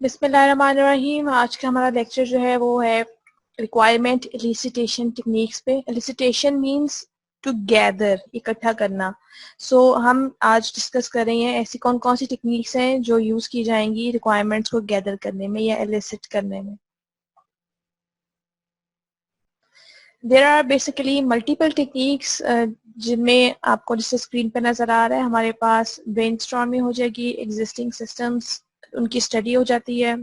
बिस्मिल्लाहिर्रहमानिर्रहीम। आज का हमारा लेक्चर जो है वो है रिक्वायरमेंट एलिसिटेशन टेक्निक्स पे। एलिसिटेशन मींस टू गैदर, इकट्ठा करना। हम आज डिस्कस कर रहे हैं ऐसी कौन कौन सी टेक्निक्स हैं जो यूज की जाएंगी रिक्वायरमेंट्स को गैदर करने में या एलिसिट करने में। There are basically multiple techniques जिनमें आपको जैसे स्क्रीन पे नजर आ रहा है हमारे पास ब्रेनस्टॉर्मिंग हो जाएगी, एग्जिस्टिंग सिस्टम्स उनकी स्टडी हो जाती है,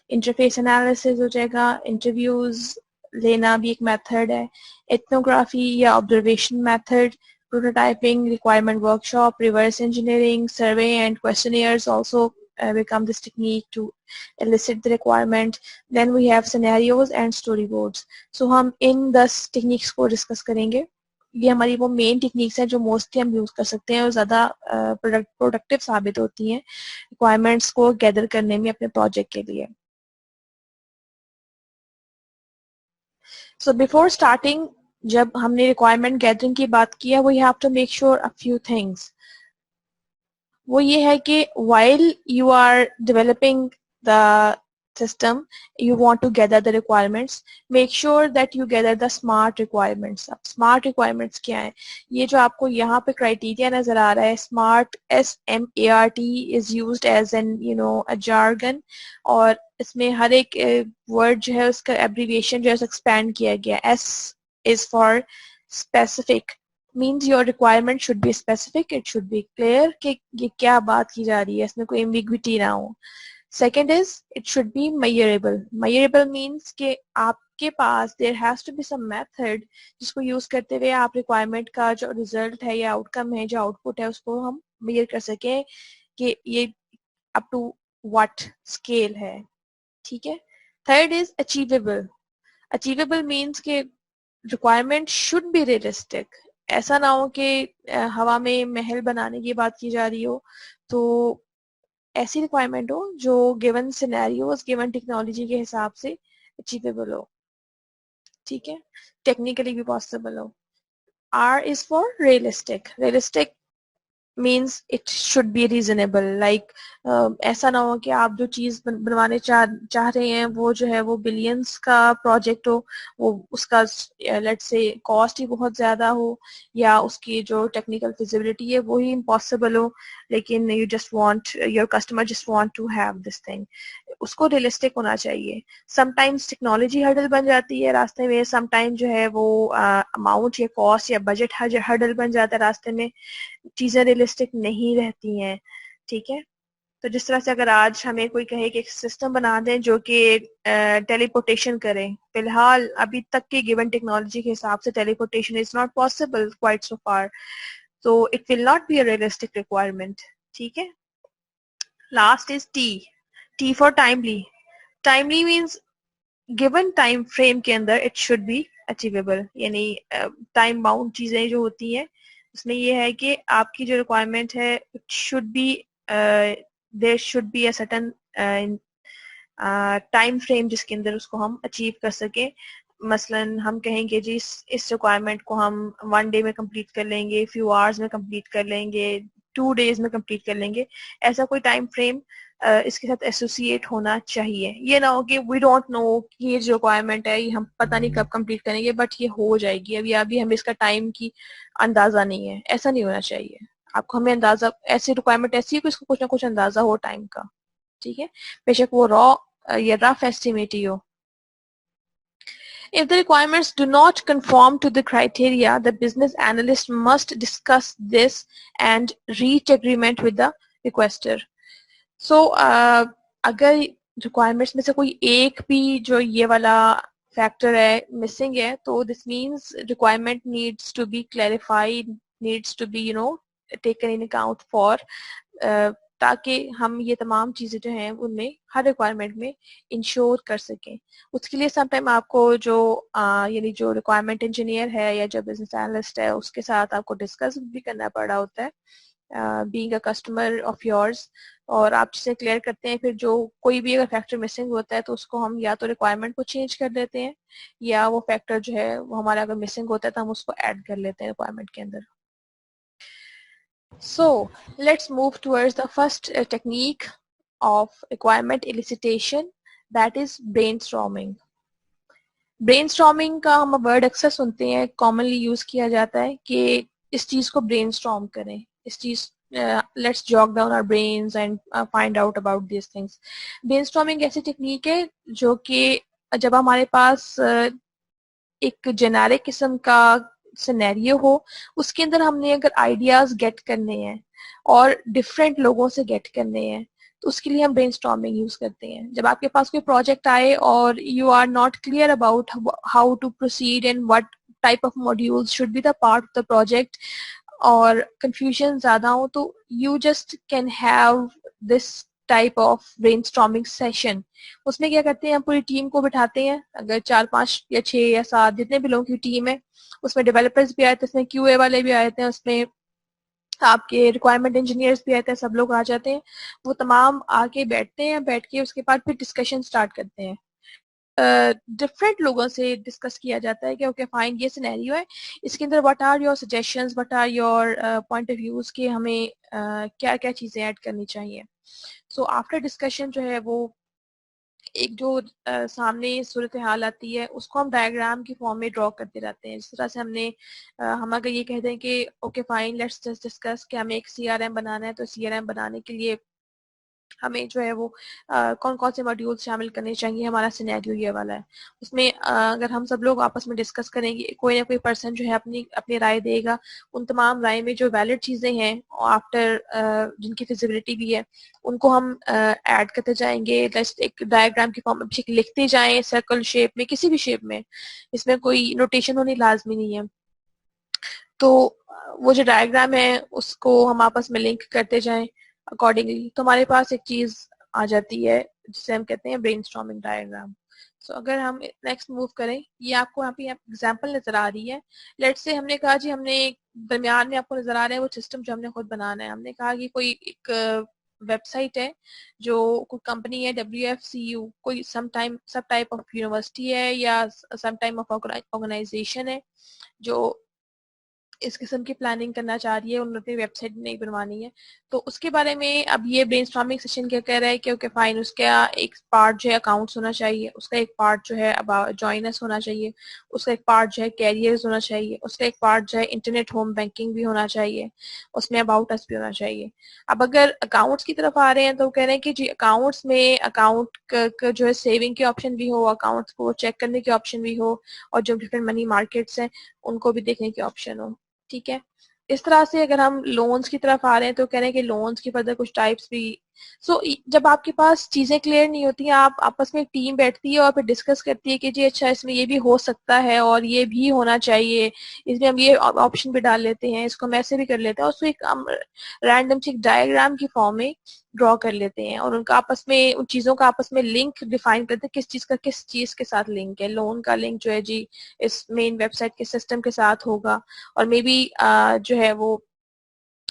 इंटरफेस एनालिसिस हो जाएगा, इंटरव्यूज लेना भी एक मेथड है, एथनोग्राफी या observation method, prototyping, requirement workshop, reverse engineering, survey and questionnaires also become this technique to elicit the requirement. Then we have scenarios and storyboards. So हम इन 10 टेक्निक्स को discuss करेंगे। ये हमारी वो मेन टेक्निक्स हैं जो मोस्टली हम यूज कर सकते हैं और ज़्यादा प्रोडक्टिव साबित होती हैं रिक्वायरमेंट्स को गैदर करने में अपने प्रोजेक्ट के लिए। So before starting, जब हमने requirement gathering की बात की है, we have to make sure a few things. वो ये है कि while you are developing the system, you want to gather the requirements. Make sure that you gather the smart requirements. अब smart requirements क्या है? ये जो आपको यहाँ पे criteria नजर आ रहा है, smart SMART is used as an a jargon, और इसमें हर एक word जो है उसका abbreviation जो है expand किया गया. S is for specific. Means your requirement should be specific, it should be clear कि ये क्या बात की जा रही है, इसमें कोई ambiguity ना हो. Second is it should be measurable. Measurable means कि आपके पास there has to be some method जिसको use करते हुए आप requirement का जो result है या outcome है, जो output है, उसको हम measure कर सकें कि ये up to what scale है. ठीक है. Third is achievable. Achievable means कि requirement should be realistic. ऐसा ना हो कि हवा में महल बनाने की बात की जा रही हो, तो ऐसी रिक्वायरमेंट हो जो गिवन सिनेरियोज, गिवन टेक्नोलॉजी के हिसाब से अचीवेबल हो. ठीक है. टेक्निकली भी पॉसिबल हो. R is for realistic. Realistic means it should be reasonable. Like ऐसा ना हो कि आप जो चीज बनवाने चाह रहे हैं वो जो है वो बिलियंस का प्रोजेक्ट हो, वो उसका लेट्स से कॉस्ट ही बहुत ज्यादा हो, या उसकी जो टेक्निकल फिजिबिलिटी है वो ही इम्पॉसिबल हो, लेकिन you just want, your customer just want to have this thing. उसको रियलिस्टिक होना चाहिए. समटाइम्स टेक्नोलॉजी हर्डल बन जाती है रास्ते में, समटाइम जो है वो अमाउंट या कॉस्ट या बजट हर्डल बन जाता है रास्ते में, चीजें रियलिस्टिक नहीं रहती हैं. ठीक है. तो जिस तरह से अगर आज हमें कोई कहे कि एक सिस्टम बना दें जो कि टेलीपोर्टेशन करे, फिलहाल अभी तक की गिवन टेक्नोलॉजी के हिसाब से teleportation is not possible quite so far, so it will not be a realistic requirement. ठीक है. Last is T. T for timely. Timely means given time frame के अंदर it should be achievable. यानी time bound चीजें जो होती हैं उसमें ये है कि आपकी जो requirement है it should be there should be a certain time frame जिसके अंदर उसको हम अचीव कर सकें. मसलन हम कहेंगे जी इस रिक्वायरमेंट को हम 1 डे में कंप्लीट कर लेंगे, फ्यू आवर्स में कंप्लीट कर लेंगे, 2 डेज में कंप्लीट कर लेंगे. ऐसा कोई टाइम फ्रेम इसके साथ एसोसिएट होना चाहिए. ये ना हो कि वी डोंट नो कि ये जो रिक्वायरमेंट है ये हम पता नहीं कब कंप्लीट करेंगे बट ये हो जाएगी, अभी हमें इसका टाइम की अंदाजा नहीं है. ऐसा नहीं होना चाहिए. आपको हमें अंदाजा, ऐसी रिक्वायरमेंट ऐसी है कि उसको कुछ ना कुछ अंदाजा हो टाइम का. ठीक है. बेशक वो या रफ एस्टिमेट ही हो. If the requirements do not conform to the criteria, the business analyst must discuss this and reach agreement with the requester. So अगर requirements में से कोई एक भी जो ये वाला factor है missing है, तो this means requirement needs to be clarified, needs to be taken in account for, ताकि हम ये तमाम चीज़ें जो हैं उनमें हर रिक्वायरमेंट में इंश्योर कर सकें. उसके लिए समटाइम आपको जो यानी जो रिक्वायरमेंट इंजीनियर है या जो बिजनेस एनालिस्ट है उसके साथ आपको डिस्कस भी करना पड़ा होता है, being a customer of yours. और आप चीज़ें क्लियर करते हैं, फिर जो कोई भी अगर फैक्टर मिसिंग होता है तो उसको हम या तो रिक्वायरमेंट को चेंज कर देते हैं, या वो फैक्टर जो है वो हमारा अगर मिसिंग होता है तो हम उसको ऐड कर लेते हैं रिक्वायरमेंट के अंदर. So let's move towards the first technique, of requirement elicitation, that is brainstorming. Brainstorming का हम वर्ड अक्सर सुनते हैं, कॉमनली यूज किया जाता है कि इस चीज को ब्रेनस्टॉर्म करें, इस चीज let's jog down our brains and find out about this things. Brainstorming ऐसी टेक्निक है जो कि जब हमारे पास एक जेनेरिक किस्म का सिनेरियो हो, उसके अंदर हमने अगर आइडियाज गेट करने हैं और डिफरेंट लोगों से गेट करने हैं, तो उसके लिए हम ब्रेनस्टॉर्मिंग यूज करते हैं। जब आपके पास कोई प्रोजेक्ट आए और you are not clear about how to proceed and what type of modules should be the part of the project, और कंफ्यूजन ज्यादा हो, तो you just can have this type of brainstorming session. उसमें क्या करते हैं, हम पूरी टीम को बिठाते हैं, अगर 4 5 या 6 या 7 जितने भी लोगों की टीम है, उसमें डेवलपर्स भी आए थे, उसमें क्यूए वाले भी आए थे, उसमें आपके रिक्वायरमेंट इंजीनियर्स भी आते हैं, सब लोग आ जाते हैं। वो तमाम आके बैठते हैं, बैठ के उसके बाद फिर डिस्कशन स्टार्ट करते हैं। डिफरेंट लोगों से डिस्कस किया जाता है कि ओके फाइन, ये सिनेरियो है, इसके अंदर what are your suggestions, what are your point of views कि हमें क्या क्या चीजें ऐड करनी चाहिए। सो आफ्टर डिस्कशन जो है वो एक जो सामने सूरत हाल आती है उसको हम डायग्राम की फॉर्म में ड्रॉ करते रहते हैं। जिस तरह से हमने हम अगर ये कहते हैं कि okay fine let's just discuss कि हमें एक सीआरएम बनाना है, तो सीआरएम बनाने के लिए हमें जो है वो कौन कौन से मॉड्यूल शामिल करने चाहिए, हमारा सिनेरियो ये वाला है। उसमें अगर हम सब लोग आपस में डिस्कस करेंगे, कोई ना कोई पर्सन जो है अपनी अपनी राय देगा, उन तमाम राय में जो वैलिड चीज़ें हैं आफ्टर जिनकी फिजिबिलिटी भी है, उनको हम ऐड करते जाएंगे। जस्ट एक डायग्राम की फॉर्म में लिखते जाएं, सर्कल शेप में, किसी भी शेप में, इसमें कोई नोटेशन होनी लाजमी नहीं है। तो वो जो डायग्राम है उसको हम आपस में लिंक करते जाएं अकॉर्डिंगली, तो हमारे पास एक चीज आ जाती है जिसे हम कहते हैं ब्रेनस्टॉर्मिंग डायग्राम। सो अगर हम नेक्स्ट मूव करें, ये आपको यहाँ पे एग्जांपल नजर आ रही है। लेट्स से हमने कहा जी, हमने दरमियान में आपको नजर आ रहा है वो सिस्टम जो हमने खुद बनाना है। हमने कहा कि कोई एक वेबसाइट है जो कोई कंपनी है, WFCU, कोई सब टाइप ऑफ यूनिवर्सिटी है या सम टाइप ऑफ ऑर्गेनाइजेशन है जो इस किस्म की प्लानिंग करना चाह रही है, उन्होंने वेबसाइट नहीं बनवानी है। तो उसके बारे में अब ये ब्रेनस्टॉर्मिंग सेशन क्या कह रहा है कि ओके फाइन, उसका एक पार्ट जो है अकाउंट्स होना चाहिए, उसका एक पार्ट जो है अब जॉइनर्स होना चाहिए, उसका एक पार्ट जो है कैरियर्स होना चाहिए, उसका एक पार्ट जो है इंटरनेट होम बैंकिंग भी होना चाहिए, उसमें अबाउट अस भी होना चाहिए। अब अगर अकाउंट्स की तरफ आ रहे हैं तो कह रहे हैं कि जी अकाउंट्स में अकाउंट का जो है सेविंग के ऑप्शन भी हो, अकाउंट्स को चेक करने के ऑप्शन भी हो, और जो डिफरेंट मनी मार्केट्स हैं उनको भी देखने के ऑप्शन हो। ठीक है, इस तरह से अगर हम लोन्स की तरफ आ रहे हैं तो कह रहे हैं कि लोन्स की फर्दर कुछ टाइप्स भी। जब आपके पास चीजें क्लियर नहीं होती हैं, आप आपस में टीम बैठती है और फिर डिस्कस करती है कि जी अच्छा इसमें ये भी हो सकता है और ये भी होना चाहिए, इसमें हम ये ऑप्शन भी डाल लेते हैं, इसको हम ऐसे भी कर लेते हैं, और उसको एक रैंडम सी डायग्राम की फॉर्म में ड्रॉ कर लेते हैं, और उनका आपस में उन चीजों का आपस में लिंक डिफाइन करते हैं, किस चीज का किस चीज के साथ लिंक है। लोन का लिंक जो है जी इस मेन वेबसाइट के सिस्टम के साथ होगा, और मे बी जो है वो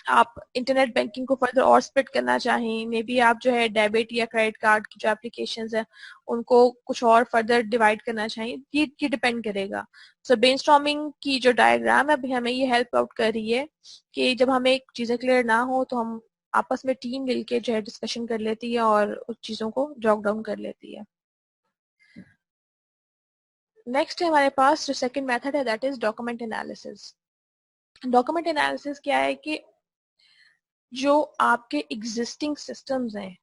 आप इंटरनेट बैंकिंग को फर्दर और स्प्रेड करना चाहें, मे बी आप जो है डेबिट या क्रेडिट कार्ड की जो एप्लीकेशंस है उनको कुछ और फर्दर डिवाइड करना चाहें, ये डिपेंड करेगा। सो ब्रेनस्टॉर्मिंग की जो डायग्राम है अभी हमें ये हेल्प आउट कर रही है कि जब हमें चीजें क्लियर ना हो तो हम आपस में टीम मिलके जो है डिस्कशन कर लेती है और उस चीजों को जॉक डाउन कर लेती है। नेक्स्ट है हमारे पास जो सेकंड मेथड है, that is document analysis. Document analysis क्या है कि जो आपके एग्जिस्टिंग सिस्टम्स हैं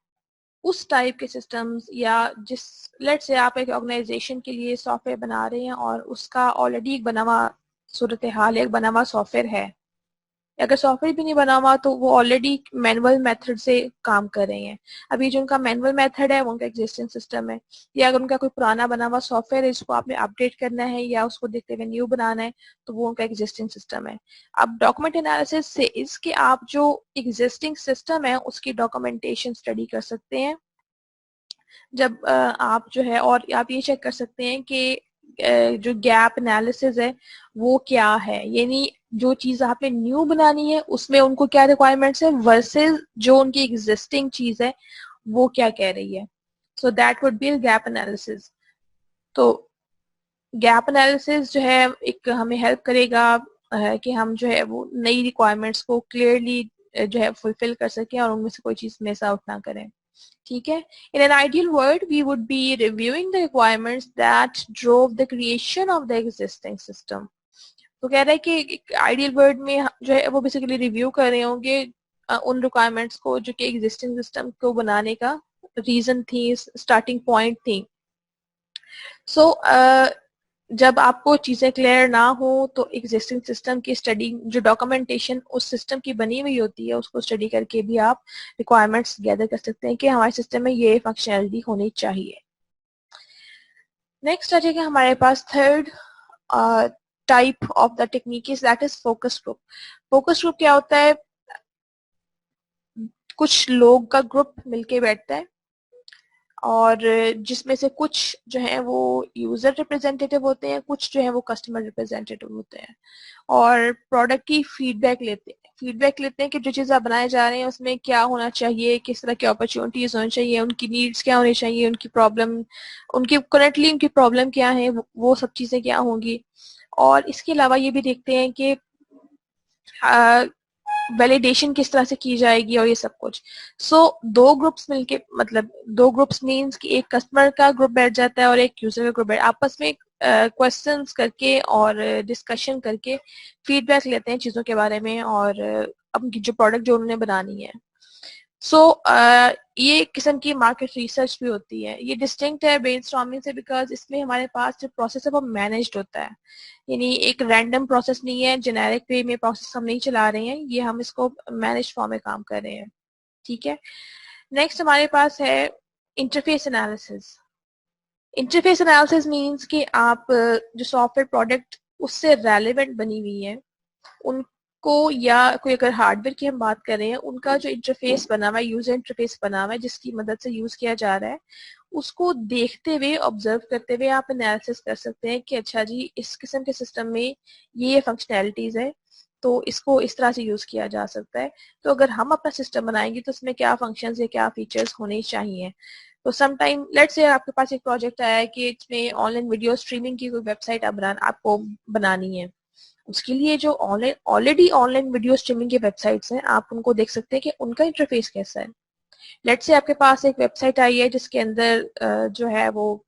उस टाइप के सिस्टम्स, या जिस लेट्स से आप एक ऑर्गेनाइजेशन के लिए सॉफ्टवेयर बना रहे हैं और उसका ऑलरेडी एक बना हुआ सूरत हाल, एक बना हुआ सॉफ्टवेयर है, अगर सॉफ्टवेयर भी नहीं बना हुआ तो वो ऑलरेडी मैनुअल मेथड से काम कर रहे हैं। अभी जो उनका मैनुअल मेथड है वो उनका एग्जिस्टिंग सिस्टम है, या अगर उनका कोई पुराना बना हुआ सॉफ्टवेयर है जिसको आपने अपडेट करना है या उसको देखते हुए न्यू बनाना है, तो वो उनका एग्जिस्टिंग सिस्टम है। अब डॉक्यूमेंट एनालिसिस से इसके आप जो एग्जिस्टिंग सिस्टम है उसकी डॉक्यूमेंटेशन स्टडी कर सकते हैं। जब आप जो है, और आप ये चेक कर सकते हैं कि जो गैप एनालिसिस है वो क्या है, यानी जो चीज आपने न्यू बनानी है उसमें उनको क्या रिक्वायरमेंट्स है वर्सेस जो उनकी एग्जिस्टिंग चीज है वो क्या कह रही है। So that would be gap analysis. तो गैप एनालिसिस जो है एक हमें हेल्प करेगा कि हम जो है वो नई रिक्वायरमेंट्स को क्लियरली जो है फुलफिल कर सकें और उनमें से कोई चीज मिस आउट ना करें। ठीक है. In an ideal world, we would be reviewing the requirements that drove the creation of the existing system. तो कह रहा है कि आइडियल वर्ल्ड में जो है वो बेसिकली रिव्यू कर रहे होंगे उन रिक्वायरमेंट्स को जो कि एग्जिस्टिंग सिस्टम को बनाने का रीजन थी, स्टार्टिंग पॉइंट थी. सो जब आपको चीजें क्लियर ना हो तो एग्जिस्टिंग सिस्टम की स्टडी, जो डॉक्यूमेंटेशन उस सिस्टम की बनी हुई होती है, उसको स्टडी करके भी आप रिक्वायरमेंट्स गैदर कर सकते हैं कि हमारे सिस्टम में ये फंक्शनैलिटी होनी चाहिए. नेक्स्ट आ जाएगा हमारे पास third type of the technique is that is focus group. Focus group क्या होता है? कुछ लोग का ग्रुप मिलके बैठता है और जिसमें से कुछ जो है वो यूजर रिप्रेजेंटेटिव होते हैं, कुछ जो है वो कस्टमर रिप्रेजेंटेटिव होते हैं और प्रोडक्ट की फीडबैक लेते हैं. फीडबैक लेते हैं कि जो चीज़ आप बनाए जा रहे हैं उसमें क्या होना चाहिए, किस तरह की अपॉर्चुनिटीज होनी चाहिए, उनकी नीड्स क्या होनी चाहिए, उनकी प्रॉब्लम, उनकी करंटली उनकी प्रॉब्लम क्या है, वो सब चीज़ें क्या होंगी. और इसके अलावा ये भी देखते हैं कि वैलिडेशन किस तरह से की जाएगी और ये सब कुछ. दो ग्रुप्स मिलके, मतलब दो ग्रुप्स मीन्स कि एक कस्टमर का ग्रुप बैठ जाता है और एक यूजर का ग्रुप बैठ, आपस में क्वेश्चंस करके और डिस्कशन करके फीडबैक लेते हैं चीज़ों के बारे में और अब जो प्रोडक्ट जो उन्होंने बनानी है. ये एक किस्म की मार्केट रिसर्च भी होती है. ये डिस्टिंक्ट है ब्रेनस्टॉर्मिंग से बिकॉज इसमें हमारे पास जो प्रोसेस है वो मैनेज्ड होता है, यानी एक रैंडम प्रोसेस नहीं है, जेनेरिक वे में प्रोसेस हम नहीं चला रहे हैं, ये हम इसको मैनेज फॉर्म में काम कर रहे हैं. ठीक है. नेक्स्ट हमारे पास है interface analysis. Interface analysis means कि आप जो सॉफ्टवेयर प्रोडक्ट उससे रेलेवेंट बनी हुई है उनको, या कोई अगर हार्डवेयर की हम बात कर रहे हैं, उनका जो इंटरफेस बना हुआ है, यूजर इंटरफेस बना हुआ है जिसकी मदद से यूज किया जा रहा है, उसको देखते हुए, ऑब्जर्व करते हुए आप एनालिसिस कर सकते हैं कि अच्छा जी इस किस्म के सिस्टम में ये फंक्शनैलिटीज है तो इसको इस तरह से यूज किया जा सकता है. तो अगर हम अपना सिस्टम बनाएंगे तो उसमें क्या फंक्शंस या क्या फीचर्स होने चाहिए. तो समटाइम लेट्स से आपके पास एक प्रोजेक्ट आया है कि इसमें ऑनलाइन वीडियो स्ट्रीमिंग की कोई वेबसाइट आपको बनानी है. उसके लिए जो ऑलरेडी ऑनलाइन वीडियो स्ट्रीमिंग की वेबसाइट्स हैं, आप उनको देख सकते हैं कि उनका इंटरफेस कैसा है. लेट्स से आपके पास एक वेबसाइट आई है जिसके अंदर जो है वो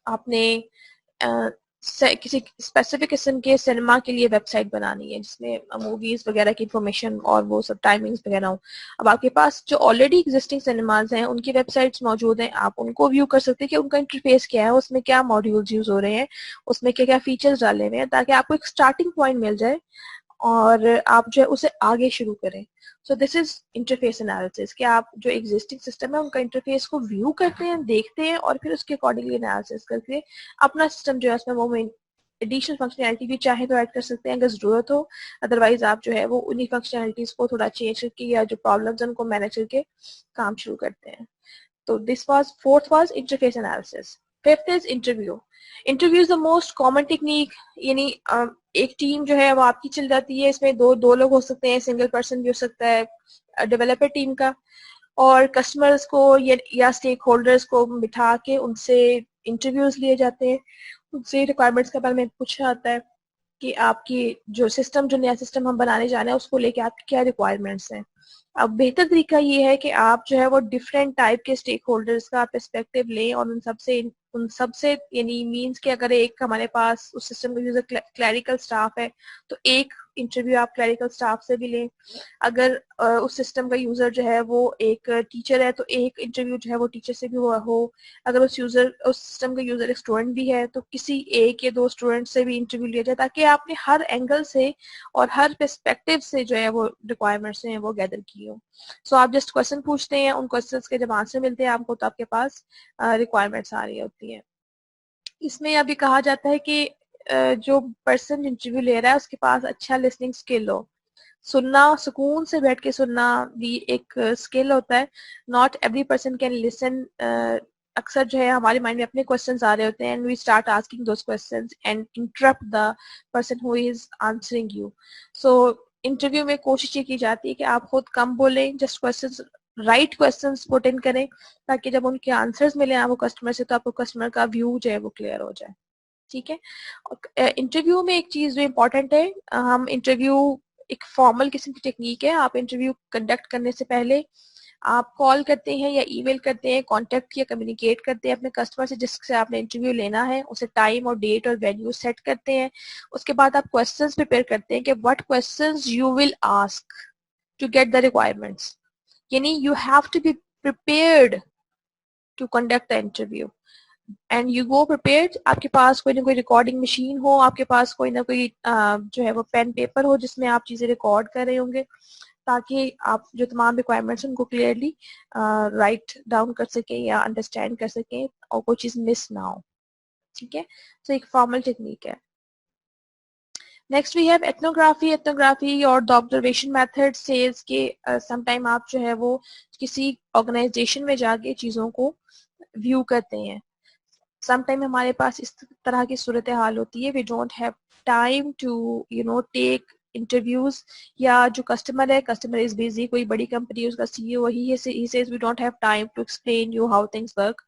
आपने किसी स्पेसिफिक किस्म के सिनेमा के लिए वेबसाइट बनानी है जिसमें मूवीज वगैरह की इंफॉर्मेशन और वो सब टाइमिंग्स वगैरह हो. अब आपके पास जो ऑलरेडी एग्जिस्टिंग सिनेमाज हैं उनकी वेबसाइट्स मौजूद हैं, आप उनको व्यू कर सकते हैं कि उनका इंटरफेस क्या है, उसमें क्या मॉड्यूल्स यूज हो रहे हैं, उसमें क्या क्या फीचर्स डाले हुए हैं, ताकि आपको एक स्टार्टिंग पॉइंट मिल जाए और आप जो है उसे आगे शुरू करें. So this is interface analysis कि आप जो एग्जिस्टिंग सिस्टम है उनका इंटरफेस को व्यू करते हैं, देखते हैं और फिर उसके अकॉर्डिंगली एनालिसिस करके अपना सिस्टम जो है उसमें वो एडिशनल फंक्शनैलिटी भी चाहे तो ऐड कर सकते हैं अगर जरूरत हो. अदरवाइज आप जो है वो उन्हीं फंक्शनैलिटीज को थोड़ा चेंज करके या जो प्रॉब्लम्स हैं उनको मैनेज करके काम शुरू करते हैं. तो this was fourth was interface analysis. Fifth is interview. Interview is the most common technique, यानी एक टीम जो है वो आपकी चल जाती है, इसमें दो दो लोग हो सकते हैं, सिंगल पर्सन भी हो सकता है डेवलपर टीम का, और कस्टमर्स को या स्टेक होल्डर्स को बिठा के उनसे इंटरव्यूज लिए जाते हैं, उनसे रिक्वायरमेंट्स के बारे में पूछा जाता है कि आपकी जो सिस्टम, जो नया सिस्टम हम बनाने जा रहे हैं उसको लेके आपकी क्या रिक्वायरमेंट्स हैं. अब बेहतर तरीका ये है कि आप जो है वो डिफरेंट टाइप के स्टेक होल्डर्स का पर्सपेक्टिव लें और उन सबसे यानी मींस कि अगर एक हमारे पास उस सिस्टम का यूजर क्लरिकल स्टाफ है तो एक इंटरव्यू आप क्लरिकल स्टाफ से भी लें. अगर उस सिस्टम का यूजर जो है वो एक टीचर है तो एक इंटरव्यू जो है वो टीचर से भी हुआ हो. अगर उस सिस्टम का यूजर एक स्टूडेंट भी है तो किसी एक या दो स्टूडेंट से भी इंटरव्यू लिया जाए ताकि आपने हर एंगल से और हर पर्सपेक्टिव से जो है वो रिक्वायरमेंट्स हैं वो गैदर की हो. सो आप जस्ट क्वेश्चन पूछते हैं, उन क्वेश्चंस के जब आंसर मिलते हैं आपको तो आपके पास रिक्वायरमेंट्स आ रही होती हैं. इसमें अभी कहा जाता है कि जो पर्सन इंटरव्यू ले रहा है उसके पास अच्छा लिसनिंग स्किल हो. सुनना, सुकून से बैठ के सुनना भी एक स्किल होता है. Not every person can listen. अक्सर जो है हमारे माइंड में अपने क्वेश्चंस आ रहे होते हैं and we start asking those questions and interrupt the person who is answering you. So interview में कोशिश ये की जाती है कि आप खुद कम बोलें, just questions, right questions put in करें ताकि जब उनके आंसर्स मिले आपको कस्टमर से तो आपको कस्टमर का व्यू जो है वो क्लियर हो जाए. ठीक है. इंटरव्यू में एक चीज जो इम्पोर्टेंट है, हम इंटरव्यू एक फॉर्मल किस्म की टेक्निक है. आप इंटरव्यू कंडक्ट करने से पहले आप कॉल करते हैं या ईमेल करते हैं, कांटेक्ट या कम्युनिकेट करते हैं अपने कस्टमर से जिससे आपने इंटरव्यू लेना है, उसे टाइम और डेट और वेन्यू सेट करते हैं। उसके बाद आप क्वेश्चंस प्रिपेयर करते हैं कि what questions you will ask to get the requirements, यानी you have to be prepared to conduct the interview and you go prepared. आपके पास कोई ना कोई रिकॉर्डिंग मशीन हो, आपके पास कोई ना कोई जो है वो पेन पेपर हो जिसमें आप चीजें रिकॉर्ड कर रहे होंगे, ताकि आप जो तमाम रिक्वायरमेंट्स उनको क्लियरली राइट डाउन कर सकें या अंडरस्टैंड कर सकें और कोई चीज मिस ना हो। ठीक है, तो एक फॉर्मल टेक्निक है। Next we have ethnography. Ethnography और द ऑब्जर्वेशन मेथड सेज के समटाइम आप जो है वो किसी ऑर्गेनाइजेशन में जाके चीजों को व्यू करते हैं। समटाइम हमारे पास इस तरह की सूरत हाल होती है, we don't have time to take interviews, या जो कस्टमर है, कस्टमर इज बिजी, कोई बड़ी कंपनी उसका सीईओ ही says we don't have time to explain you how things work.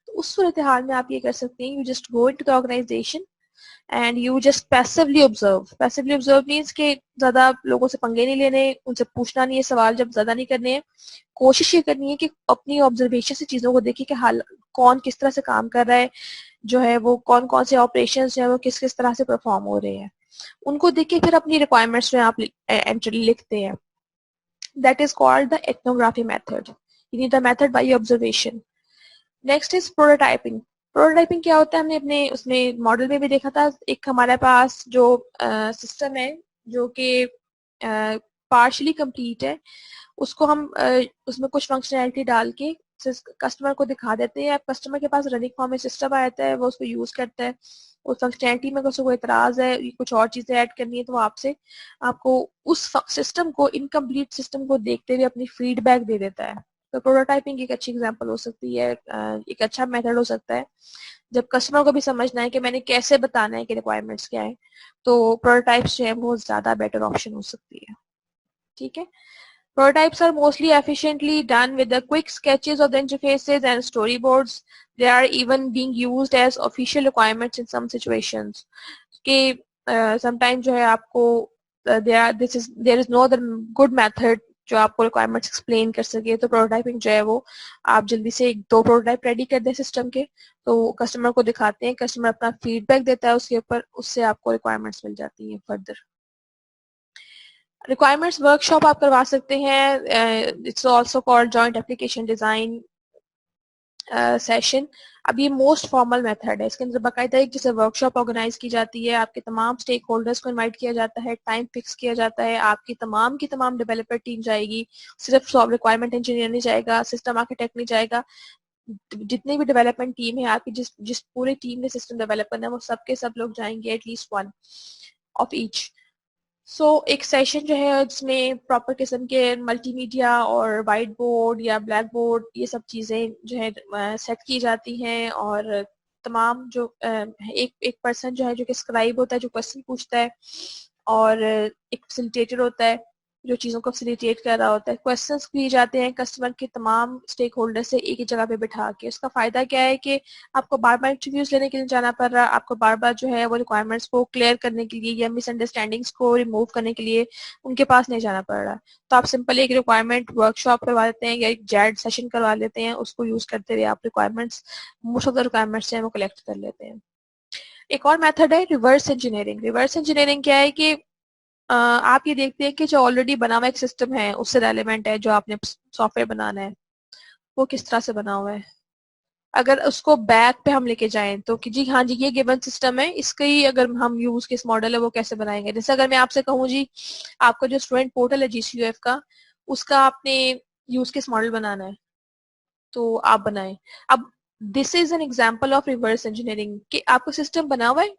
तो उस सूरत हाल में आप ये कर सकते हैं, you just go into the organisation and you just passively observe. Passively observe means के ज्यादा लोगों से पंगे नहीं लेने, उनसे पूछना नहीं है, सवाल जब ज्यादा नहीं करने हैं। कोशिश ये करनी है कि अपनी ऑब्जर्वेशन से चीजों को देखिए कि हाल कौन किस तरह से काम कर रहा है, जो है वो कौन कौन से ऑपरेशन जो है वो किस किस तरह से परफॉर्म हो रहे हैं, उनको देख के फिर अपनी रिक्वायरमेंट्स में आप एंट्री लिखते हैं। That is called the ethnography method, you need the method by observation. Next is prototyping. Prototyping क्या होता है, हमने अपने उसमें मॉडल में भी देखा था। एक हमारे पास जो सिस्टम है जो कि पार्शली कंप्लीट है, उसको हम उसमें कुछ फंक्शनैलिटी डाल के कस्टमर को दिखा देते हैं। कस्टमर के पास रनिंग फॉर्म में सिस्टम आ जाता है, वो उसको यूज करता है। उस फंक्शनैलिटी में उसको कोई इतराज है, कुछ और चीजें ऐड करनी है, तो वो आपसे आपको उस सिस्टम को, इनकम्प्लीट सिस्टम को देखते हुए अपनी फीडबैक दे देता है। तो प्रोटोटाइपिंग एक अच्छी एग्जांपल हो सकती है, एक अच्छा मेथड हो सकता है जब कस्टमर को भी समझना है कि मैंने कैसे बताना है कि रिक्वायरमेंट्स क्या है, तो प्रोटोटाइप्स जो है वो ज्यादा बेटर ऑप्शन हो सकती है। ठीक है, prototypes are mostly efficiently done with the quick sketches of the interfaces and storyboards. They are even being used as official requirements in some situations. कि sometimes जो है आपको there is no other good method जो आपको requirements explain कर सके, तो prototyping जो है वो आप जल्दी से एक दो प्रोटोटाइप रेडी कर दें सिस्टम के, तो कस्टमर को दिखाते हैं, कस्टमर अपना फीडबैक देता है उसके ऊपर, उससे आपको रिक्वायरमेंट्स मिल जाती हैं फर्दर। रिक्वायरमेंट्स वर्कशॉप आप करवा सकते हैं, it's also called joint application design session. अब ये मोस्ट फॉर्मल मेथड है, इसके अंदर बाकायदा एक जैसे वर्कशॉप ऑर्गेनाइज की जाती है, आपके तमाम स्टेक होल्डर्स को इनवाइट किया जाता है, टाइम फिक्स किया जाता है, आपकी तमाम डेवलपर टीम जाएगी, सिर्फ सॉफ्ट रिक्वायरमेंट इंजीनियर नहीं जाएगा, सिस्टम आर्किटेक्ट नहीं जाएगा, जितनी भी डेवलपमेंट टीम है आपकी, जिस जिस पूरी टीम ने सिस्टम डेवलप करना है, वो सबके सब लोग जाएंगे, एटलीस्ट वन ऑफ ईच। सो एक सेशन जो है जिसमें प्रॉपर किस्म के मल्टीमीडिया और वाइट बोर्ड या ब्लैक बोर्ड ये सब चीज़ें जो है सेट की जाती हैं, और तमाम जो एक एक पर्सन जो है जो कि स्क्राइब होता है, जो क्वेश्चन पूछता है, और एक फैसिलिटेटर होता है जो चीज़ों को फैसिलिटेट कर रहा होता है। क्वेश्चंस किए जाते हैं कस्टमर के तमाम स्टेक होल्डर से एक ही जगह पे बिठा के। उसका फ़ायदा क्या है कि आपको बार बार इंटरव्यूज लेने के लिए जाना पड़ रहा है, आपको बार बार जो है वो रिक्वायरमेंट्स को क्लियर करने के लिए या मिसअंडरस्टैंडिंग्स को रिमूव करने के लिए उनके पास नहीं जाना पड़ रहा। तो आप सिंपल एक रिक्वायरमेंट वर्कशॉप करवा देते हैं या एक जैड सेशन करवा लेते हैं, उसको यूज करते हुए आप requirements, most of the requirements हैं वो कलेक्ट कर लेते हैं। एक और मेथड है रिवर्स इंजीनियरिंग। रिवर्स इंजीनियरिंग क्या है कि आप ये देखते हैं कि जो ऑलरेडी बना हुआ एक सिस्टम है उससे रेलेवेंट है, जो आपने सॉफ्टवेयर बनाना है वो किस तरह से बना हुआ है, अगर उसको बैक पे हम लेके जाएं तो कि जी हाँ जी ये गिवन सिस्टम है, इसका ही अगर हम यूज किस मॉडल है वो कैसे बनाएंगे। जैसे अगर मैं आपसे कहूँ जी आपका जो स्टूडेंट पोर्टल है जीसीयूएफ का, उसका आपने यूज किस मॉडल बनाना है, तो आप बनाएं। अब this is an example of reverse engineering कि आपका सिस्टम बना हुआ है,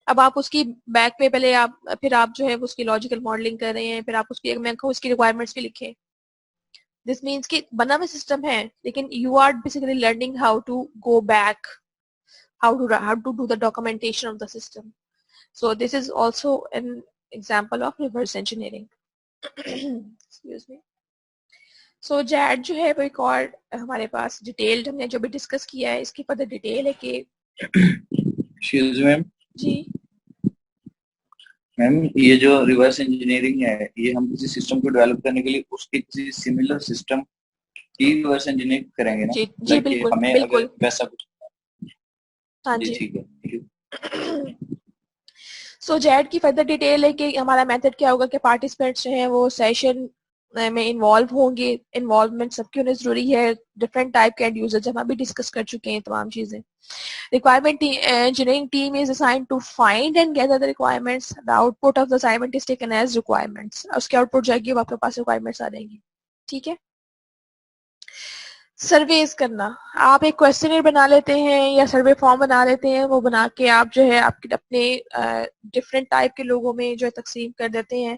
अब आप उसकी बैक पे पहले आप फिर आप जो है उसकी लॉजिकल मॉडलिंग कर रहे हैं, फिर आप उसकी मैं कहूँ उसकी रिक्वायरमेंट्स भी लिखे। दिस मीन्स कि बना हुआ सिस्टम है लेकिन you are basically learning how to go back, how to do the documentation of the system. So this is also an example of reverse engineering. Excuse me. So JAD जो है वो एक और हमारे पास डिटेल्ड हमने जो भी डिस्कस किया है इसकी फर्दर डिटेल है कि मैम जी मैम ये जो रिवर्स इंजीनियरिंग है ये हम किसी सिस्टम को डेवलप करने के लिए उसके किसी सिमिलर सिस्टम रिवर्स इंजीनियरिंग करेंगे ना, जी जी लाइक बिल्कुल हमें बिल्कुल। अगर वैसा कुछ। हाँ जी जी। ठीक है, थैंक यू। सो जेड की फर्दर डिटेल है कि हमारा मेथड क्या होगा कि पार्टिसिपेंट्स जो हैं वो सेशन में इन्वॉल्व होंगे। इन्वॉल्वमेंट सबकी होनी जरूरी है। डिफरेंट टाइप के एंड यूजर्स हम अभी डिस्कस कर चुके हैं तमाम चीजें। Requirement engineering team is assigned to find and gather the requirements. The output of the assignment is taken as requirements. उसके आउटपुट जाएगी वो आपके पास रिक्वायरमेंट्स आ जाएंगी। ठीक है। सर्वेज करना, आप एक क्वेश्चनर बना लेते हैं या सर्वे फॉर्म बना लेते हैं, वो बना के आप जो है आपके अपने डिफरेंट टाइप के लोगों में जो है तकसीम कर देते हैं।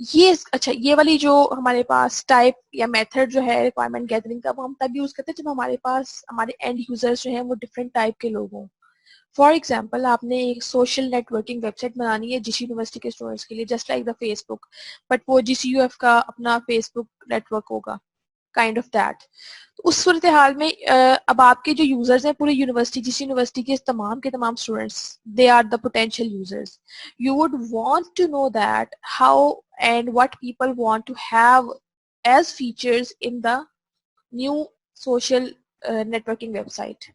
ये अच्छा, ये वाली जो हमारे पास टाइप या मेथड जो है रिक्वायरमेंट गैदरिंग का, वो हम तब यूज करते हैं जब हमारे पास हमारे एंड यूजर्स जो हैं वो डिफरेंट टाइप के लोग हों। फॉर एग्जाम्पल, आपने एक सोशल नेटवर्किंग वेबसाइट बनानी है जिस यूनिवर्सिटी के स्टूडेंट्स के लिए, just like the Facebook, but वो GCUF का अपना फेसबुक नेटवर्क होगा, काइंड ऑफ दैट। तो उस सूरत हाल में अब आपके जो यूजर्स हैं पूरी यूनिवर्सिटी, जिस यूनिवर्सिटी के तमाम students, they are the potential users. You would want to know that how and what people want to have as features in the new social networking website.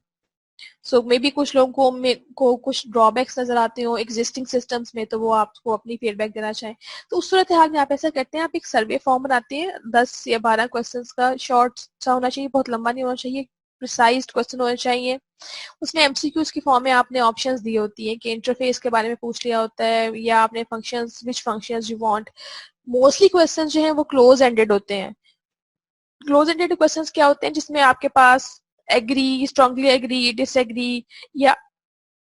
So maybe कुछ लोगों को कुछ drawbacks नजर आते हो existing systems में, तो वो आपको अपनी फीडबैक देना चाहें। तो उस सूरत हाल में आप ऐसा करते हैं, आप एक सर्वे फॉर्म बनाते हैं 10 या 12 क्वेश्चंस का, शॉर्ट सा होना चाहिए, बहुत लंबा नहीं होना चाहिए, प्रिसाइज क्वेश्चन होने चाहिए। उसमें MCQs की फॉर्म में आपने ऑप्शंस दी होती है कि इंटरफेस के बारे में पूछ लिया होता है, या आपने functions, which functions you want. Mostly questions जो हैं वो क्लोज एंडेड होते हैं। क्लोज एंडेड क्वेश्चंस क्या होते हैं, जिसमें आपके पास एग्री, स्ट्रांगली एग्री, डिसएग्री, या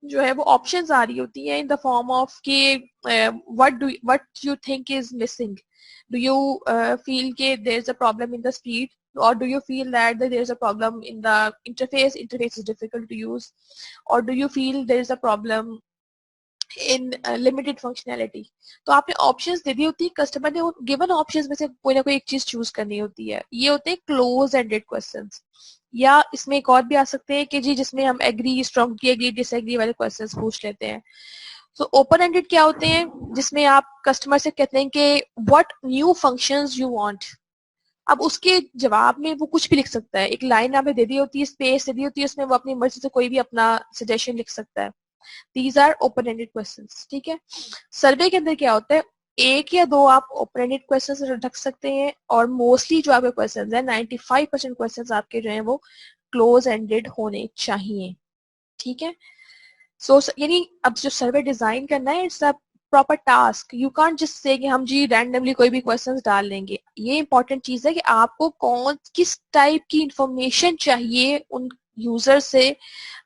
जो है वो ऑप्शंस आ रही होती हैं इन द फॉर्म ऑफ कि what you think is missing. Do you feel के there is a problem in the speed, or do you feel that there is a problem in the interface is difficult to use, or do you feel there is a problem in limited functionality. तो आपने options दे दी होती है, customer ने given options में से कोई ना कोई एक चीज चूज करनी होती है। ये होते हैं क्लोज एंडेड क्वेश्चंस। या इसमें एक और भी आ सकते हैं कि जी जिसमें हम एग्री, स्ट्रांगली एग्री, डिसएग्री वाले क्वेश्चंस पूछ लेते हैं। तो ओपन एंडेड क्या होते हैं, जिसमें आप कस्टमर से कहते हैं कि what new functions you want. अब उसके जवाब में वो कुछ भी लिख सकता है, एक लाइन आपने दे दी होती है, स्पेस दे दी होती है, उसमें वो अपनी मर्जी से कोई भी अपना सजेशन लिख सकता है। These are open ended questions. ठीक है। सर्वे के अंदर क्या होता है, एक या दो आप ओपन एंडेड क्वेश्चंस रख सकते हैं, और मोस्टली जो आपके क्वेश्चंस हैं 95% क्वेश्चंस आपके जो हैं वो क्लोज एंडेड होने चाहिए। ठीक है। सो यानी अब जो सर्वे डिजाइन करना है, it's a proper task. You can't just say कि हम जी रैंडमली कोई भी क्वेश्चंस डाल देंगे। ये इंपॉर्टेंट चीज है कि आपको कौन किस टाइप की इंफॉर्मेशन चाहिए उन यूजर से,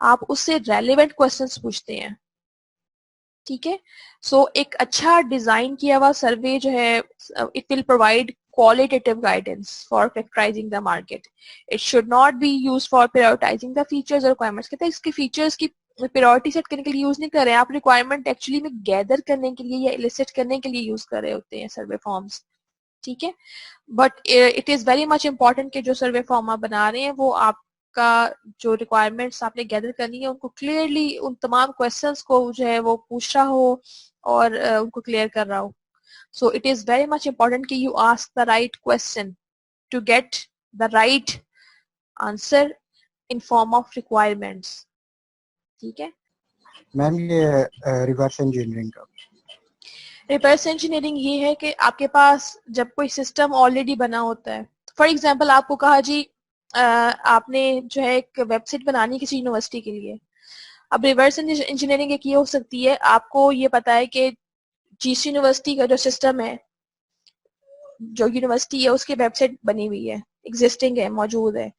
आप उससे रेलेवेंट क्वेश्चंस पूछते हैं। ठीक है। सो एक अच्छा डिजाइन किया हुआ सर्वे जो है, it will provide qualitative guidance for characterizing the market. It should not be used for prioritizing the features or requirements. कहते हैं इसके फीचर्स की प्रायोरिटी सेट करने के लिए यूज नहीं कर रहे हैं आप, रिक्वायरमेंट एक्चुअली में गैदर करने के लिए या इलिसिट करने के लिए यूज कर रहे होते हैं सर्वे फॉर्म्स। ठीक है। But it is very much important कि जो सर्वे फॉर्म आप बना रहे हैं वो आपका जो रिक्वायरमेंट्स आपने गैदर करनी है उनको क्लियरली, उन तमाम क्वेश्चंस को जो है वो पूछ रहा हो और उनको क्लियर कर रहा हो। So it is very much important कि you ask the right question to get the right answer in form of requirements. ठीक है। मैम ये रिवर्स इंजीनियरिंग का रिवर्स इंजीनियरिंग ये है कि आपके पास जब कोई सिस्टम ऑलरेडी बना होता है, फॉर एग्जांपल आपको कहा जी आपने जो है एक वेबसाइट बनानी किसी यूनिवर्सिटी के लिए। अब रिवर्स इंजीनियरिंग एक ये हो सकती है, आपको ये पता है कि जिस यूनिवर्सिटी का जो सिस्टम है, जो यूनिवर्सिटी है उसकी वेबसाइट बनी हुई है, एग्जिस्टिंग है, मौजूद है।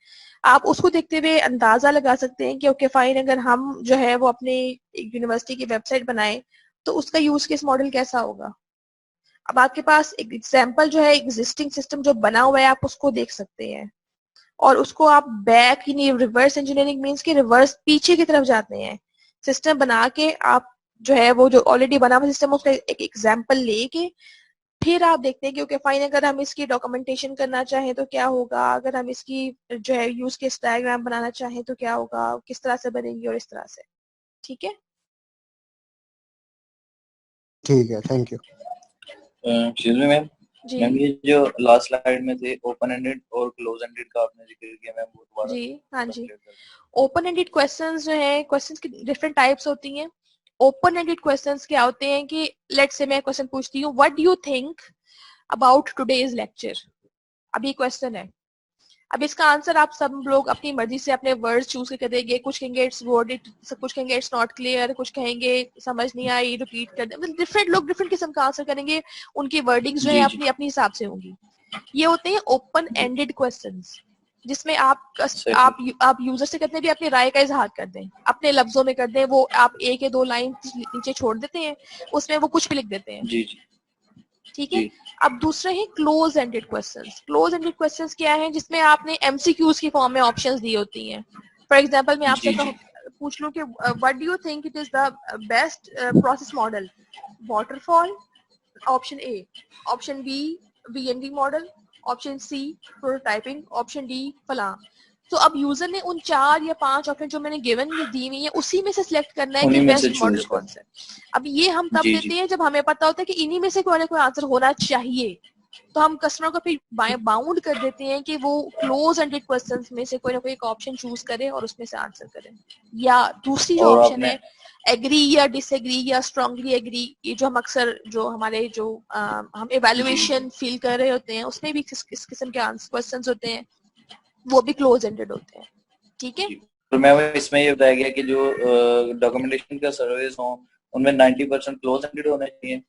आप उसको देखते हुए अंदाजा लगा सकते हैं कि ओके फाइन, अगर हम जो है वो अपने यूनिवर्सिटी की वेबसाइट बनाएं तो उसका यूज केस मॉडल कैसा होगा। अब आपके पास एक एग्जाम्पल जो है एग्जिस्टिंग सिस्टम जो बना हुआ है, आप उसको देख सकते हैं और उसको आप बैक, यानी रिवर्स इंजीनियरिंग मीन्स कि रिवर्स पीछे की तरफ जाते हैं। सिस्टम बना के आप जो है वो जो ऑलरेडी बना हुआ सिस्टम उसका एक एग्जाम्पल लेके फिर आप देखते हैं कि ओके फाइन, अगर हम इसकी डॉक्यूमेंटेशन करना चाहें तो क्या होगा, अगर हम इसकी जो है यूज केस डायग्राम बनाना चाहें तो क्या होगा, किस तरह से बनेंगी और इस तरह से। ठीक है। ठीक है, thank you. Excuse me ma'am, जी मैम ये जो लास्ट स्लाइड में थे ओपन एंडेड और क्लोज एंडेड का आपने जिक्र किया मैम, वो दोबारा जी हाँ जी। क्लियर कर दें। ओपन एंडेड क्वेश्चंस जो है, क्वेश्चंस की डिफरेंट टाइप्स होती हैं। ओपन एंडेड क्वेश्चंस क्या होते हैं कि लेट्स से मैं क्वेश्चन पूछती हूँ, what do you think about today's lecture. अभी क्वेश्चन है, अब इसका आंसर आप सब लोग अपनी मर्जी से अपने वर्ड्स चूज करके देंगे। कुछ कहेंगे इट्स वर्डेड, कुछ कहेंगे इट्स नॉट क्लियर, कुछ कहेंगे समझ नहीं आई, रिपीट कर दे। मतलब डिफरेंट लोग डिफरेंट किस्म का आंसर करेंगे, उनकी वर्डिंग्स जो है जी जी अपनी अपनी हिसाब से होंगी। ये होते हैं ओपन जी एंडेड क्वेश्चंस, जिसमें आप सही। आप यूजर से कितने भी अपनी राय का इजहार कर दें, अपने लफ्जों में कर दें, वो आप एक या दो लाइन नीचे छोड़ देते हैं, उसमें वो कुछ भी लिख देते हैं। जी जी ठीक है। जी अब दूसरे हैं close ended questions. Close ended questions क्या है, जिसमें आपने एमसीक्यूज की फॉर्म में ऑप्शंस दी होती हैं। फॉर एग्जांपल मैं आपसे जी जी पूछ लूं कि what do you think it is the best process model, waterfall, option A, option B V N D model, option C prototyping, option D फलां। तो अब यूजर ने उन 4 या 5 ऑप्शन जो मैंने गिवन दी हुई है उसी में से सिलेक्ट करना है कि उन्हीं में से बेस्ट मॉडल चूज कौन कर। सा है। अब ये हम तब जी देते जी हैं जब हमें पता होता है कि इन्हीं में से कोई ना कोई आंसर होना चाहिए। तो हम कस्टमर को फिर बाउंड कर देते हैं कि वो क्लोज एंडेड क्वेश्चंस में से कोई ना कोई एक ऑप्शन चूज करे और उसमें से आंसर करे। या दूसरी जो और ऑप्शन आपने है एग्री या डिसएग्री या स्ट्रांगली एग्री, ये जो हम अक्सर जो हमारे जो हम जी इवेल्युएशन फील कर रहे होते हैं उसमें भी किस किस्म के क्वेश्चंस होते हैं, वो भी क्लोज एंडेड होते हैं। ठीक है। जी। तो मैं इसमें ये बताया गया कि जो डॉक्यूमेंटेशन का सर्विस हो उनमें 90% क्लोज एंडेड होने चाहिए,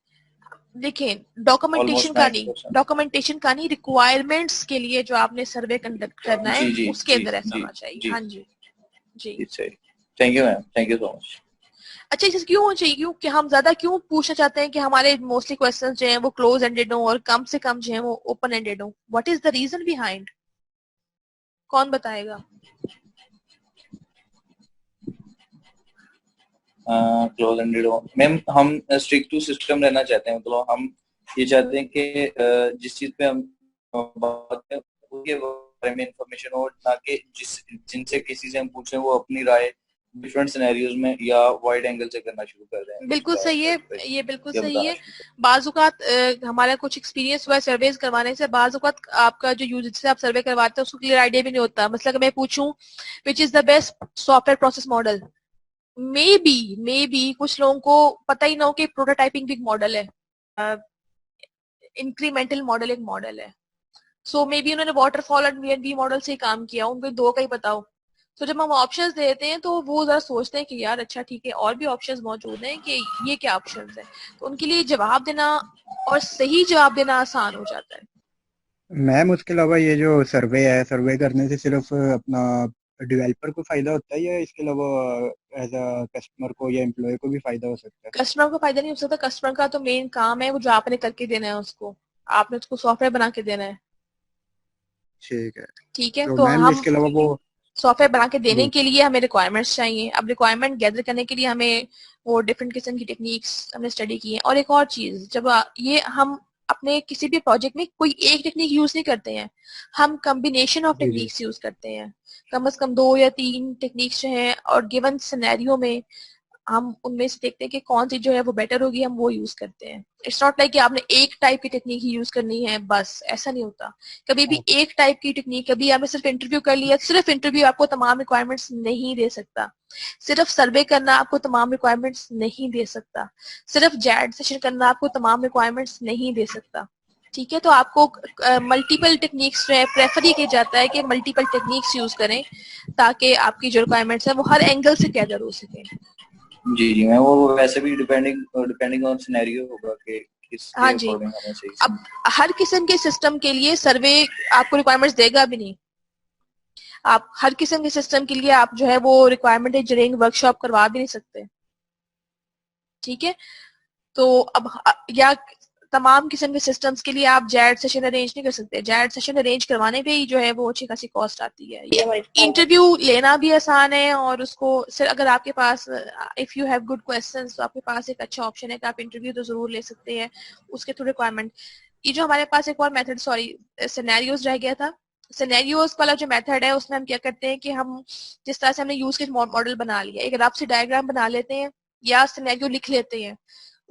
देखिए ऑलमोस्ट 90%। डॉक्यूमेंटेशन का नहीं, रिक्वायरमेंट्स के लिए जो आपने सर्वे कंडक्ट करना है जी जी उसके जी अंदर ऐसा जी होना चाहिए। जी हाँ जी। जी। जी सही। Thank you ma'am, thank you so much. अच्छा, इसे क्यों होना चाहिए, क्यों कि हम ज्यादा क्यों पूछना चाहते हैं कि हमारे मोस्टली क्वेश्चंस जो हैं वो क्लोज एंडेड हो और कम से कम जो है वो ओपन एंडेड हो। What is the reason behind, कौन बताएगा? क्लोज एंडेड हो मैम, हम स्ट्रिक्ट टू सिस्टम रहना चाहते हैं, मतलब हम ये चाहते हैं कि जिस चीज पे हम बात करें उसके बारे में इंफॉर्मेशन हो, ना कि जिनसे किसी से हम पूछें वो अपनी राय डिफरेंट सिनेरियोज में या वाइड एंगल से करना शुरू कर दें, बिल्कुल इसका सही है, clarification ये बिल्कुल या सही बताना है। शुरू कर बाजुकात हमारा कुछ एक्सपीरियंस हुआ है सर्वेज करवाने से, बाजुकात आपका जो यूजर से आप सर्वे करवाते हैं उसको क्लियर आइडिया भी नहीं होता। मतलब अगर मैं पूछूं which is the best software process model, may be कुछ लोगों को पता ही ना हो कि प्रोटोटाइपिंग भी एक मॉडल है, इंक्रीमेंटल मॉडल एक मॉडल है। सो मे बी उन्होंने वाटरफॉल और वीएनवी मॉडल से ही काम किया, उनको दो का ही पता हो। तो जब हम ऑप्शंस देते हैं तो वो जरा सोचते हैं कि यार अच्छा ठीक है और भी ऑप्शंस मौजूद हैं कि ये क्या ऑप्शंस हैं, तो उनके लिए जवाब देना और सही जवाब देना आसान हो जाता है। मैम उसके अलावा ये जो सर्वे है, सर्वे करने से सिर्फ अपना डेवलपर को फायदा होता है या इसके अलावा एज अ कस्टमर को या एम्प्लॉय को भी फायदा हो सकता है? कस्टमर को फायदा नहीं हो सकता, कस्टमर का तो मेन काम है वो जो आपने करके देना है उसको, आपने उसको सॉफ्टवेयर बना के देना है। ठीक है। ठीक है, तो तो मैम हम इसके अलावा वो सॉफ्टवेयर बना के देने वो- के लिए हमें रिक्वायरमेंट्स चाहिए। अब रिक्वायरमेंट गैदर करने के लिए हमें वो डिफरेंट किस्म की टेक्निक्स हमने स्टडी की है। और एक और चीज, जब ये हम अपने किसी भी प्रोजेक्ट में कोई एक टेक्निक यूज नहीं करते हैं, हम कॉम्बिनेशन ऑफ जी जी। टेक्निक्स यूज करते हैं। कम से कम 2 या 3 टेक्निक्स जो हैं और गिवन सिनेरियो में हम उनमें से देखते हैं कि कौन सी जो है वो बेटर होगी, हम वो यूज करते हैं। इट्स नॉट लाइक कि आपने एक टाइप की टेक्निक ही यूज करनी है बस, ऐसा नहीं होता। कभी भी एक टाइप की टेक्निक, कभी आपने सिर्फ इंटरव्यू कर लिया, सिर्फ इंटरव्यू आपको तमाम रिक्वायरमेंट्स नहीं दे सकता। सिर्फ सर्वे करना आपको तमाम रिक्वायरमेंट्स नहीं दे सकता। सिर्फ जैड सेशन करना आपको तमाम रिक्वायरमेंट्स नहीं दे सकता। ठीक है, तो आपको मल्टीपल टेक्निक्स जो है प्रेफर ही किया जाता है कि मल्टीपल टेक्निक्स यूज करें ताकि आपकी जो रिक्वायरमेंट्स है वो हर एंगल से गैदर हो सके। जी जी मैं वो वैसे भी डिपेंडिंग डिपेंडिंग ऑन सिनेरियो होगा कि हाँ किसके जी। अकॉर्डिंग हमें सही अब समझ। हर किस्म के सिस्टम के लिए सर्वे आपको रिक्वायरमेंट्स देगा भी नहीं। आप हर किस्म के सिस्टम के लिए आप जो है वो रिक्वायरमेंट इंजीनियरिंग वर्कशॉप करवा भी नहीं सकते। ठीक है, तो अब या तमाम किस्म के सिस्टम्स के लिए आप जैड सेशन अरेंज नहीं कर सकते। जैड सेशन अरेंज करवाने पे ही जो है वो अच्छी खासी कॉस्ट आती है। इंटरव्यू लेना भी आसान है और उसको सिर्फ अगर आपके पास if you have good questions तो आपके पास एक अच्छा ऑप्शन है कि आप इंटरव्यू तो जरूर ले सकते हैं उसके थ्रू रिक्वायरमेंट। ये जो हमारे पास एक और मेथड, सॉरी सिनेरियोज रह गया था। सिनेरियोज वाला जो मेथड है उसमें हम क्या करते हैं कि हम जिस तरह से हमने यूज केस मॉडल बना लिया, एक रफ सी डायग्राम बना लेते हैं या सिनेरियो लिख लेते हैं,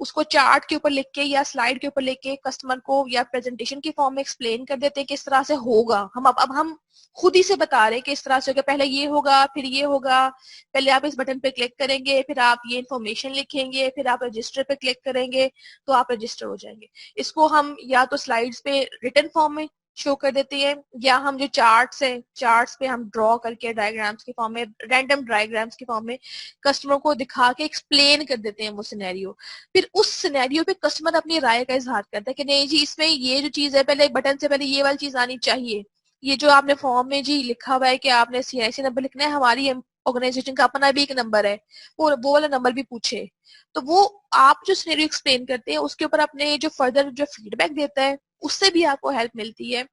उसको चार्ट के ऊपर लिख के या स्लाइड के ऊपर लिख के कस्टमर को या प्रेजेंटेशन की फॉर्म में एक्सप्लेन कर देते हैं कि इस तरह से होगा। हम अब हम खुद ही से बता रहे हैं कि इस तरह से होगा, पहले ये होगा फिर ये होगा, पहले आप इस बटन पे क्लिक करेंगे, फिर आप ये इन्फॉर्मेशन लिखेंगे, फिर आप रजिस्टर पे क्लिक करेंगे तो आप रजिस्टर हो जाएंगे। इसको हम या तो स्लाइड्स पे रिटन फॉर्म में शो कर देती है, या हम जो चार्ट्स है चार्ट्स पे हम ड्रॉ करके डायग्राम्स की फॉर्म में, रैंडम डायग्राम्स की फॉर्म में कस्टमर को दिखा के एक्सप्लेन कर देते हैं वो सिनेरियो। फिर उस सिनेरियो पे कस्टमर अपनी राय का इजहार करता है कि नहीं जी इसमें ये जो चीज है, पहले बटन से पहले ये वाली चीज आनी चाहिए, ये जो आपने फॉर्म में जी लिखा हुआ है कि आपने CIC नंबर लिखना है, हमारी ऑर्गेनाइजेशन का अपना भी एक नंबर है, वो वाला नंबर भी पूछे। तो वो आप जो सिनेरियो एक्सप्लेन करते हैं उसके ऊपर अपने जो फर्दर जो फीडबैक देता है उससे भी आपको हेल्प मिलती है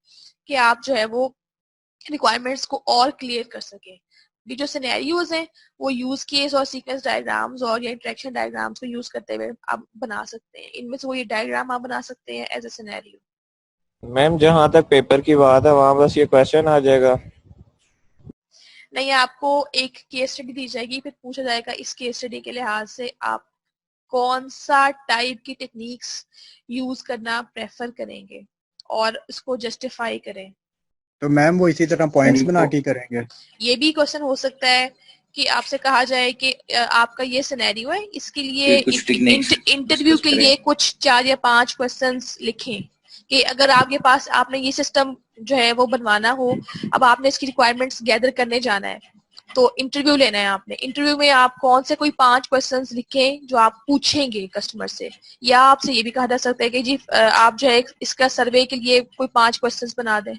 कि आप जो है वो रिक्वायरमेंट्स को और क्लियर कर सकें। ये जो सिनेरियोज हैं वो यूज केस और सीक्वेंस डायग्राम्स और या इंटरेक्शन डायग्राम्स को यूज करते हुए आप बना सकते हैं। इनमें से वो ये डायग्राम आप बना सकते हैं एज ए सिनेरियो। मैम जहाँ तक पेपर की बात है वहाँ बस ये क्वेश्चन आ जाएगा? नहीं, आपको एक केस स्टडी दी जाएगी, फिर पूछा जाएगा इस केस स्टडी के लिहाज से आप कौन सा टाइप की टेक्निक्स यूज करना प्रेफर करेंगे और इसको जस्टिफाई करें। तो मैम वो इसी तरह पॉइंट्स बना के करेंगे? ये भी क्वेश्चन हो सकता है कि आपसे कहा जाए कि आपका ये सिनेरियो है, इसके लिए इंटरव्यू के लिए कुछ 4 या 5 क्वेश्चंस लिखें कि अगर आपके पास आपने ये सिस्टम जो है वो बनवाना हो, अब आपने इसकी रिक्वायरमेंट्स गैदर करने जाना है तो इंटरव्यू लेना है आपने, इंटरव्यू में आप कौन से कोई 5 क्वेश्चंस लिखें जो आप पूछेंगे कस्टमर से। या आपसे ये भी कहा जा सकता है कि जी आप जो है इसका सर्वे के लिए कोई 5 क्वेश्चंस बना दें।